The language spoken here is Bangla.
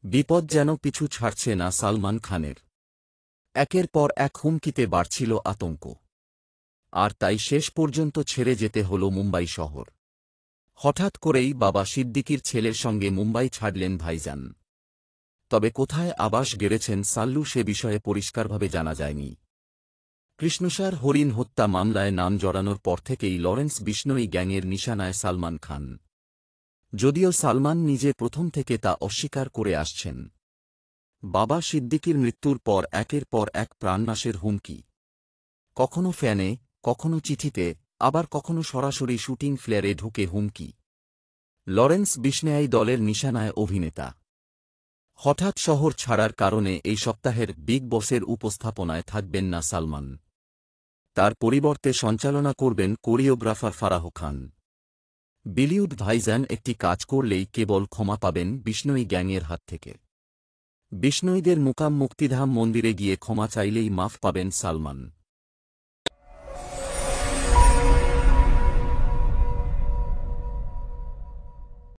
বিপদ যেন পিছু ছাড়ছে না সালমান খানের। একের পর এক হুমকিতে বাড়ছিল আতঙ্ক। আর তাই শেষ পর্যন্ত ছেড়ে যেতে হল মুম্বাই শহর। হঠাৎ করেই বাবা সিদ্দিকীর ছেলের সঙ্গে মুম্বাই ছাড়লেন ভাইজান। তবে কোথায় আবাস গেড়েছেন সাল্লু সে বিষয়ে পরিষ্কারভাবে জানা যায়নি। কৃষ্ণসার হরিণ হত্যা মামলায় নাম জড়ানোর পর থেকেই লরেন্স বিষ্ণোই গ্যাংয়ের নিশানায় সালমান খান। যদিও সালমান নিজে প্রথম থেকে তা অস্বীকার করে আসছেন। বাবা সিদ্দিকীর মৃত্যুর পর একের পর এক প্রাণনাশের হুমকি। কখনো ফ্যানে, কখনো চিঠিতে, আবার কখনো সরাসরি শুটিং ফ্লেয়ারে ঢুকে হুমকি। লরেন্স বিষ্ণোই দলের নিশানায় অভিনেতা। হঠাৎ শহর ছাড়ার কারণে এই সপ্তাহের বিগ বসের উপস্থাপনায় থাকবেন না সালমান। তার পরিবর্তে সঞ্চালনা করবেন কোরিওগ্রাফার ফারাহ খান। বলিউড ভাইজান একটি কাজ করলেই কেবল ক্ষমা পাবেন বিষ্ণোই গ্যাংয়ের হাত থেকে। বিষ্ণোইদের মুকাম মুক্তিধাম মন্দিরে গিয়ে ক্ষমা চাইলেই মাফ পাবেন সালমান।